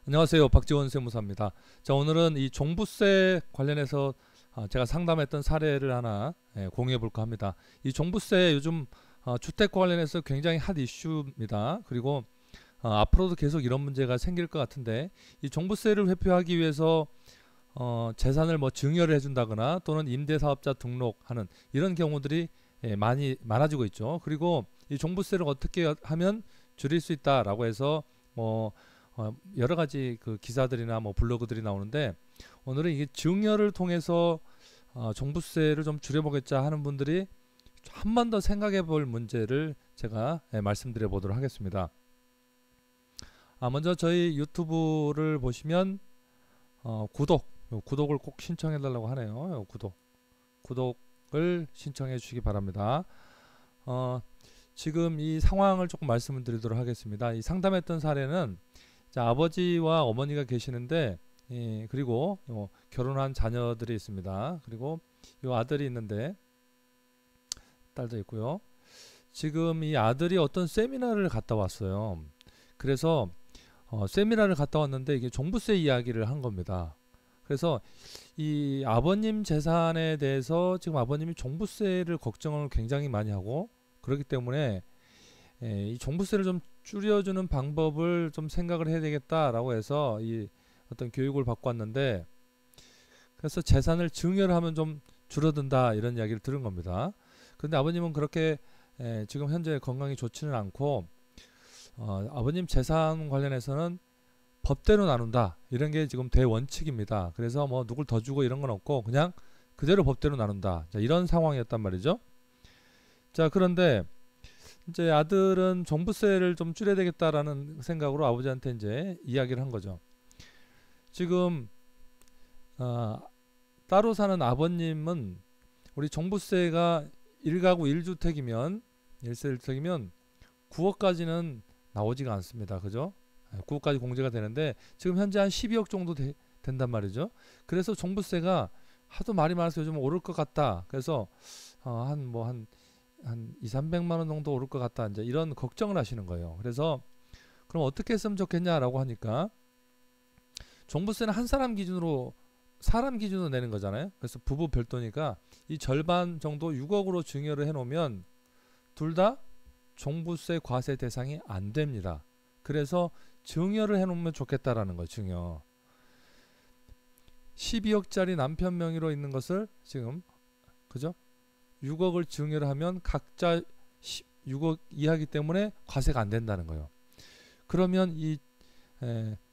안녕하세요. 박지원 세무사입니다. 자, 오늘은 이 종부세 관련해서 제가 상담했던 사례를 하나 공유해 볼까 합니다. 이 종부세 요즘 주택과 관련해서 굉장히 핫 이슈입니다. 그리고 앞으로도 계속 이런 문제가 생길 것 같은데, 이 종부세를 회피하기 위해서 재산을 뭐 증여를 해준다거나 또는 임대사업자 등록하는 이런 경우들이 많이 많아지고 있죠. 그리고 이 종부세를 어떻게 하면 줄일 수 있다라고 해서 뭐 여러 가지 그 기사들이나 뭐 블로그들이 나오는데, 오늘은 이게 증여를 통해서 종부세를 좀 줄여보겠자 하는 분들이 한 번 더 생각해 볼 문제를 제가 말씀드려 보도록 하겠습니다. 먼저 저희 유튜브를 보시면 구독을 꼭 신청해 달라고 하네요. 구독을 신청해 주시기 바랍니다. 지금 이 상황을 조금 말씀을 드리도록 하겠습니다. 이 상담했던 사례는, 자, 아버지와 어머니가 계시는데, 그리고 결혼한 자녀들이 있습니다. 그리고 이 아들이 있는데, 딸도 있고요. 지금 이 아들이 어떤 세미나를 갔다 왔어요. 그래서 세미나를 갔다 왔는데 이게 종부세 이야기를 한 겁니다. 그래서 이 아버님 재산에 대해서 지금 아버님이 종부세를 걱정을 굉장히 많이 하고, 그렇기 때문에 이 종부세를 좀 줄여주는 방법을 좀 생각을 해야 되겠다라고 해서 이 어떤 교육을 받고 왔는데, 그래서 재산을 증여를 하면 좀 줄어든다 이런 이야기를 들은 겁니다. 근데 아버님은 그렇게 지금 현재 건강이 좋지는 않고, 아버님 재산 관련해서는 법대로 나눈다 이런 게 지금 대원칙입니다. 그래서 뭐 누굴 더 주고 이런 건 없고 그냥 그대로 법대로 나눈다, 자, 이런 상황이었단 말이죠. 자, 그런데 이제 아들은 종부세를 좀 줄여야 되겠다라는 생각으로 아버지한테 이제 이야기를 한 거죠. 지금 따로 사는 아버님은 우리 종부세가 1가구 1주택이면 1세 1주택이면 9억까지는 나오지가 않습니다. 그죠? 9억까지 공제가 되는데 지금 현재 한 12억 정도 된단 말이죠. 그래서 종부세가 하도 말이 많아서 요즘 오를 것 같다. 그래서 한 2, 300만 원 정도 오를 것 같다, 이제 이런 걱정을 하시는 거예요. 그래서 그럼 어떻게 했으면 좋겠냐라고 하니까, 종부세는 한 사람 기준으로 내는 거잖아요. 그래서 부부 별도니까 이 절반 정도 6억으로 증여를 해 놓으면 둘 다 종부세 과세 대상이 안 됩니다. 그래서 증여를 해 놓으면 좋겠다라는 거예요. 증여 12억짜리 남편 명의로 있는 것을 지금, 그죠? 6억을 증여를 하면 각자 6억 이하이기 때문에 과세가 안 된다는 거예요. 그러면 이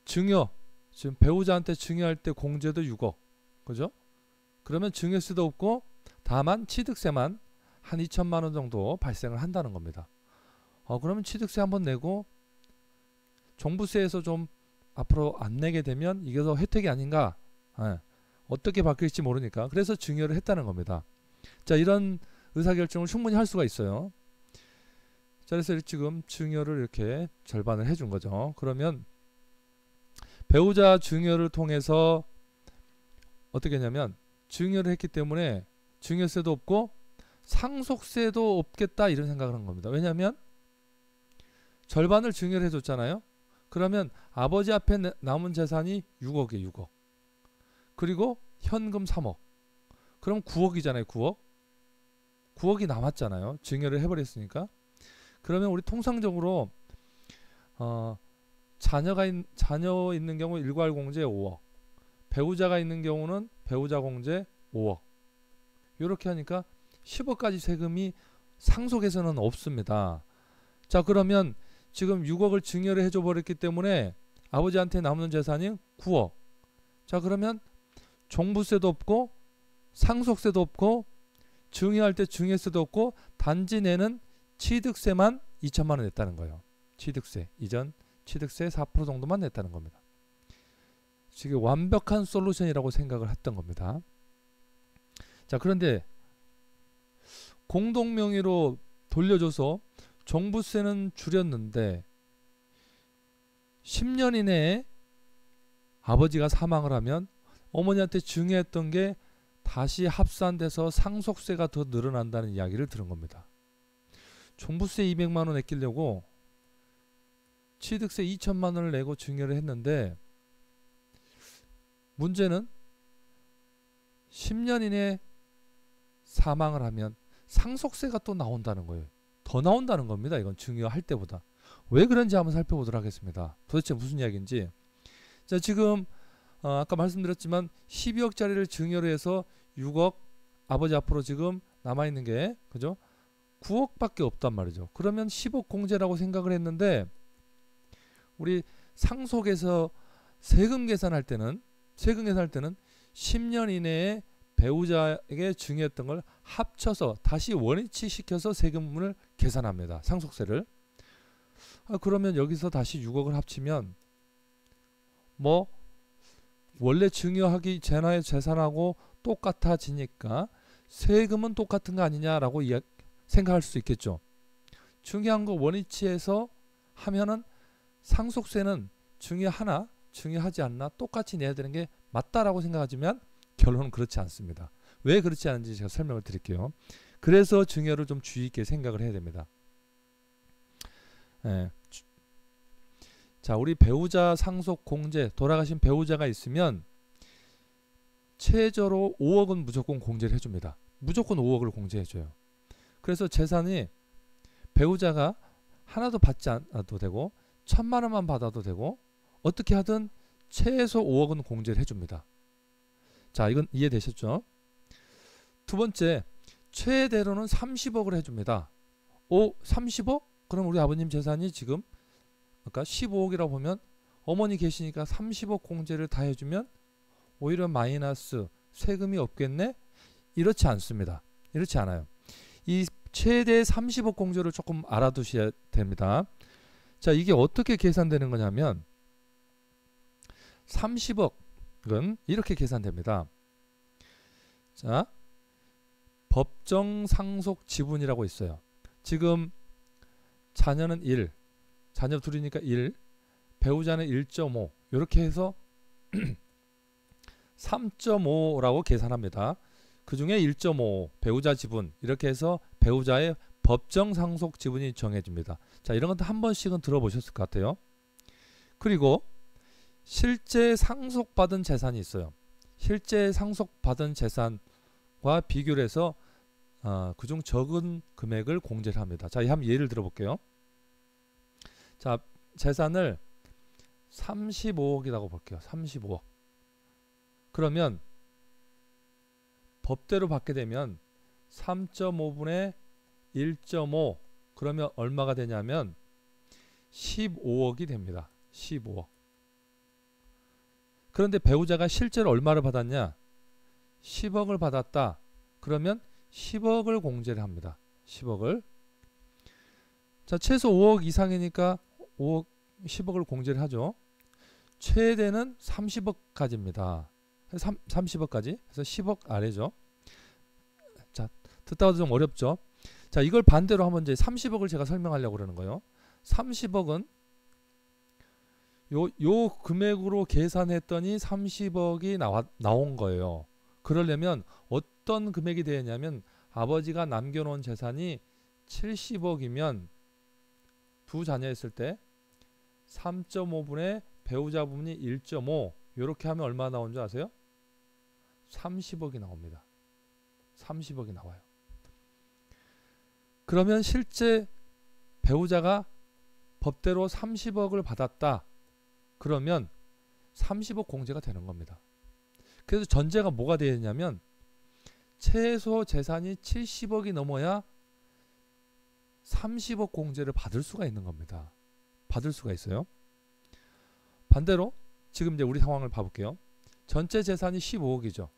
증여, 지금 배우자한테 증여할 때 공제도 6억, 그죠? 그러면 증여세도 없고 다만 취득세만 한 2천만 원 정도 발생을 한다는 겁니다. 그러면 취득세 한번 내고 종부세에서 좀 앞으로 안 내게 되면 이게 더 혜택이 아닌가, 어떻게 바뀔지 모르니까 그래서 증여를 했다는 겁니다. 자, 이런 의사결정을 충분히 할 수가 있어요. 자, 그래서 지금 증여를 이렇게 절반을 해준 거죠. 그러면 배우자 증여를 통해서 어떻게 했냐면, 증여를 했기 때문에 증여세도 없고 상속세도 없겠다 이런 생각을 한 겁니다. 왜냐하면 절반을 증여를 해줬잖아요. 그러면 아버지 앞에 남은 재산이 6억이에요. 6억. 그리고 현금 3억. 그럼 9억이잖아요. 9억이 남았잖아요. 증여를 해버렸으니까. 그러면 우리 통상적으로 자녀 있는 경우 일괄 공제 5억, 배우자가 있는 경우는 배우자 공제 5억, 이렇게 하니까 10억까지 세금이 상속에서는 없습니다. 자, 그러면 지금 6억을 증여를 해줘 버렸기 때문에 아버지한테 남는 재산이 9억. 자, 그러면 종부세도 없고 상속세도 없고 증여할 때 증여세도 없고 단지 내는 취득세만 2천만 원 냈다는 거예요. 취득세, 이전 취득세 4% 정도만 냈다는 겁니다. 지금 완벽한 솔루션이라고 생각을 했던 겁니다. 자, 그런데 공동명의로 돌려줘서 종부세는 줄였는데 10년 이내에 아버지가 사망을 하면 어머니한테 증여했던 게 다시 합산돼서 상속세가 더 늘어난다는 이야기를 들은 겁니다. 종부세 200만 원 아끼려고 취득세 2천만 원을 내고 증여를 했는데 문제는 10년 이내에 사망을 하면 상속세가 또 나온다는 거예요. 더 나온다는 겁니다. 이건 증여할 때보다. 왜 그런지 한번 살펴보도록 하겠습니다. 도대체 무슨 이야기인지. 자, 지금 아까 말씀드렸지만 12억짜리를 증여를 해서 6억 아버지 앞으로 지금 남아있는 게 그죠? 9억밖에 없단 말이죠. 그러면 10억 공제라고 생각을 했는데 우리 상속에서 세금 계산할 때는 10년 이내에 배우자에게 증여했던 걸 합쳐서 다시 원위치 시켜서 세금을 계산합니다. 상속세를. 그러면 여기서 다시 6억을 합치면 뭐 원래 증여하기 전의 재산하고 똑같아지니까 세금은 똑같은 거 아니냐라고 생각할 수 있겠죠. 중요한 거 원위치해서 하면은 상속세는 증여하나 증여하지 않나 똑같이 내야 되는 게 맞다라고 생각하지만 결론은 그렇지 않습니다. 왜 그렇지 않은지 제가 설명을 드릴게요. 그래서 증여를 좀 주의 있게 생각을 해야 됩니다. 자, 우리 배우자 상속 공제, 돌아가신 배우자가 있으면 최저로 5억은 무조건 공제를 해줍니다. 무조건 5억을 공제해줘요. 그래서 재산이 배우자가 하나도 받지 않아도 되고 1,000만 원만 받아도 되고 어떻게 하든 최소 5억은 공제를 해줍니다. 자, 이건 이해되셨죠? 두 번째, 최대로는 30억을 해줍니다. 30억? 그럼 우리 아버님 재산이 지금 아까 15억이라고 보면 어머니 계시니까 30억 공제를 다 해주면 오히려 마이너스 세금이 없겠네? 이렇지 않습니다. 이렇지 않아요. 이 최대 30억 공제를 조금 알아두셔야 됩니다. 자, 이게 어떻게 계산되는 거냐면 30억은 이렇게 계산됩니다. 자, 법정 상속 지분이라고 있어요. 지금 자녀는 1, 자녀 둘이니까 1, 배우자는 1.5 이렇게 해서 3.5라고 계산합니다. 그 중에 1.5 배우자 지분 이렇게 해서 배우자의 법정 상속 지분이 정해집니다. 자, 이런 것도 한 번씩은 들어보셨을 것 같아요. 그리고 실제 상속받은 재산이 있어요. 실제 상속받은 재산과 비교를 해서 그중 적은 금액을 공제를 합니다. 자, 한번 예를 들어볼게요. 자, 재산을 35억이라고 볼게요. 35억. 그러면 법대로 받게 되면 3.5분의 1.5 그러면 얼마가 되냐면 15억이 됩니다. 15억. 그런데 배우자가 실제로 얼마를 받았냐? 10억을 받았다. 그러면 10억을 공제를 합니다. 10억을. 자, 최소 5억 이상이니까 5억, 10억을 공제를 하죠. 최대는 30억까지입니다. 30억까지. 그래서 10억 아래죠. 자, 듣다가도 좀 어렵죠. 자, 이걸 반대로 한번 이제 30억을 제가 설명하려고 그러는 거예요. 30억은 요 금액으로 계산했더니 30억이 나온 거예요. 그러려면 어떤 금액이 되냐면 아버지가 남겨놓은 재산이 70억이면 두 자녀 있을 때 3.5분의 배우자 부분이 1.5 이렇게 하면 얼마 나온 줄 아세요? 30억이 나옵니다. 30억이 나와요. 그러면 실제 배우자가 법대로 30억을 받았다. 그러면 30억 공제가 되는 겁니다. 그래서 전제가 뭐가 되느냐면 최소 재산이 70억이 넘어야 30억 공제를 받을 수가 있는 겁니다. 받을 수가 있어요. 반대로 지금 이제 우리 상황을 봐볼게요. 전체 재산이 15억이죠.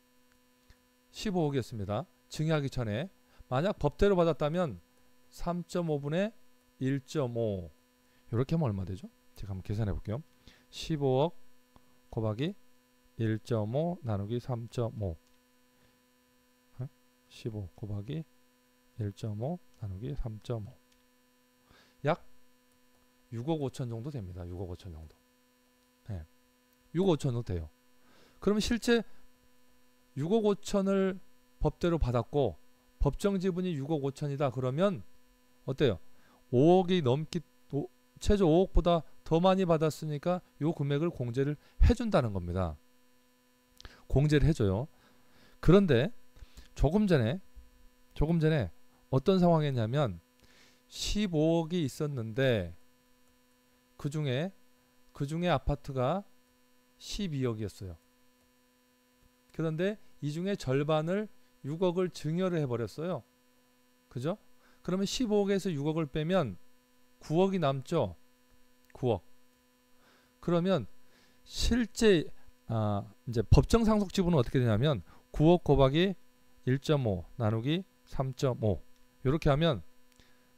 15억이었습니다. 증여하기 전에 만약 법대로 받았다면 3.5분의 1.5 이렇게 하면 얼마 되죠? 제가 한번 계산해 볼게요. 15억 곱하기 1.5 나누기 3.5 15 곱하기 1.5 나누기 3.5 약 6억 5천 정도 됩니다. 6억 5천 정도. 네. 6억 5천 정도 돼요. 그러면 실제 6억 5천을 법대로 받았고 법정 지분이 6억 5천이다. 그러면 어때요? 5억이 넘기 최저 5억보다 더 많이 받았으니까 요 금액을 공제를 해준다는 겁니다. 공제를 해줘요. 그런데 조금 전에 어떤 상황이었냐면 15억이 있었는데 그 중에 아파트가 12억이었어요. 그런데 이 중에 절반을 6억을 증여를 해버렸어요. 그죠? 그러면 15억에서 6억을 빼면 9억이 남죠. 9억. 그러면 실제 이제 법정 상속 지분은 어떻게 되냐면 9억 곱하기 1.5 나누기 3.5 이렇게 하면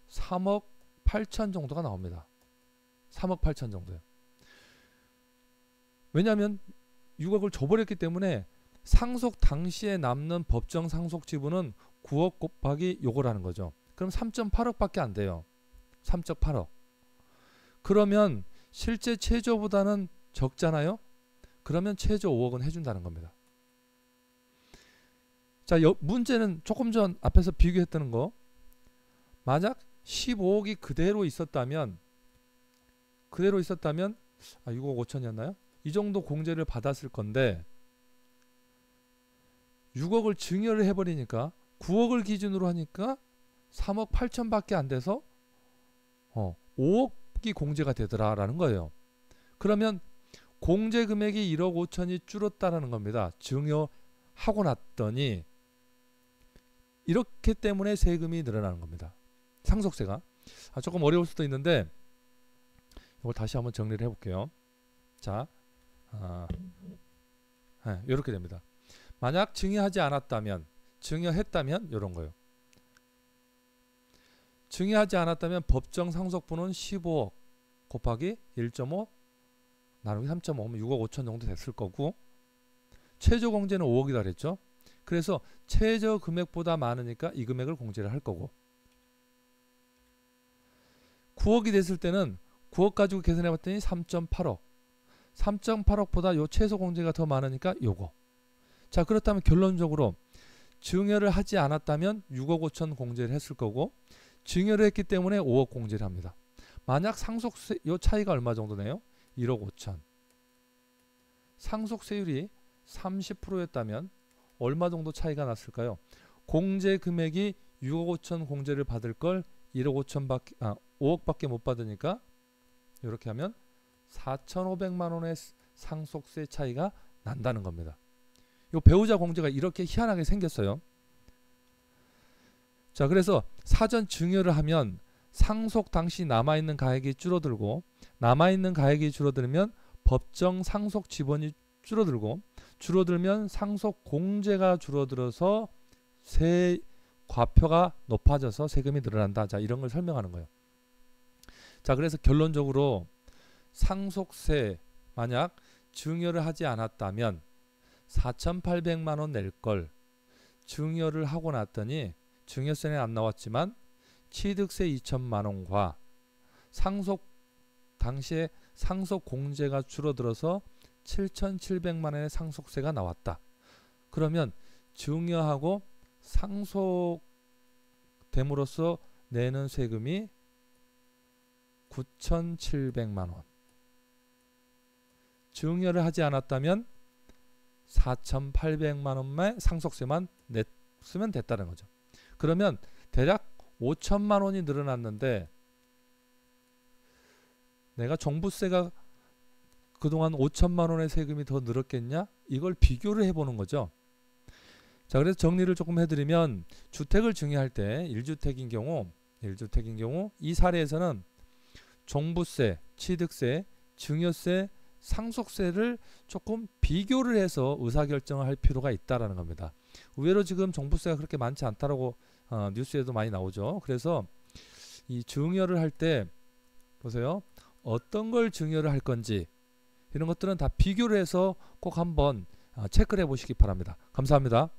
3억 8천 정도가 나옵니다. 3억 8천 정도요. 왜냐하면 6억을 줘버렸기 때문에 상속 당시에 남는 법정 상속 지분은 9억 곱하기 요거라는 거죠. 그럼 3.8억밖에 안 돼요. 3.8억. 그러면 실제 최저보다는 적잖아요. 그러면 최저 5억은 해준다는 겁니다. 자, 문제는 조금 전 앞에서 비교했던 거. 만약 15억이 그대로 있었다면 6억 5천이었나요? 이 정도 공제를 받았을 건데 6억을 증여를 해버리니까 9억을 기준으로 하니까 3억 8천밖에 안 돼서 5억이 공제가 되더라라는 거예요. 그러면 공제 금액이 1억 5천이 줄었다라는 겁니다. 증여하고 났더니 이렇기 때문에 세금이 늘어나는 겁니다. 상속세가. 조금 어려울 수도 있는데 이걸 다시 한번 정리를 해볼게요. 자, 이렇게 됩니다. 만약 증여하지 않았다면, 증여했다면 이런 거예요. 증여하지 않았다면 법정 상속분은 15억 곱하기 1.5 나누기 3.5면 6억 5천 정도 됐을 거고 최저 공제는 5억이다 그랬죠. 그래서 최저 금액보다 많으니까 이 금액을 공제를 할 거고 9억이 됐을 때는 9억 가지고 계산해 봤더니 3.8억 3.8억보다 요 최소 공제가 더 많으니까 요거. 자, 그렇다면 결론적으로 증여를 하지 않았다면 6억 5천 공제를 했을 거고 증여를 했기 때문에 5억 공제를 합니다. 만약 상속세 요 차이가 얼마 정도 내요? 1억 5천. 상속세율이 30%였다면 얼마 정도 차이가 났을까요? 공제 금액이 6억 5천 공제를 받을 걸 1억 5천밖에 5억밖에 못 받으니까 이렇게 하면 4,500만 원의 상속세 차이가 난다는 겁니다. 요 배우자 공제가 이렇게 희한하게 생겼어요. 자, 그래서 사전 증여를 하면 상속 당시 남아있는 가액이 줄어들고 남아있는 가액이 줄어들면 법정 상속 지분이 줄어들면 상속 공제가 줄어들어서 세 과표가 높아져서 세금이 늘어난다. 자, 이런 걸 설명하는 거예요. 자, 그래서 결론적으로 상속세 만약 증여를 하지 않았다면 4,800만 원 낼 걸 증여를 하고 났더니 증여세는 안 나왔지만 취득세 2천만 원과 상속 당시에 상속 공제가 줄어들어서 7,700만 원의 상속세가 나왔다. 그러면 증여하고 상속됨으로써 내는 세금이 9,700만 원. 증여를 하지 않았다면 4,800만 원만 상속세만 냈으면 됐다는 거죠. 그러면 대략 5천만 원이 늘어났는데 내가 종부세가 그동안 5천만 원의 세금이 더 늘었겠냐? 이걸 비교를 해보는 거죠. 자, 그래서 정리를 조금 해드리면 주택을 증여할 때 1주택인 경우 이 사례에서는 종부세, 취득세, 증여세, 상속세를 조금 비교를 해서 의사결정을 할 필요가 있다라는 겁니다. 의외로 지금 종부세가 그렇게 많지 않다라고 뉴스에도 많이 나오죠. 그래서 이 증여를 할 때 보세요. 어떤 걸 증여를 할 건지 이런 것들은 다 비교를 해서 꼭 한번 체크를 해 보시기 바랍니다. 감사합니다.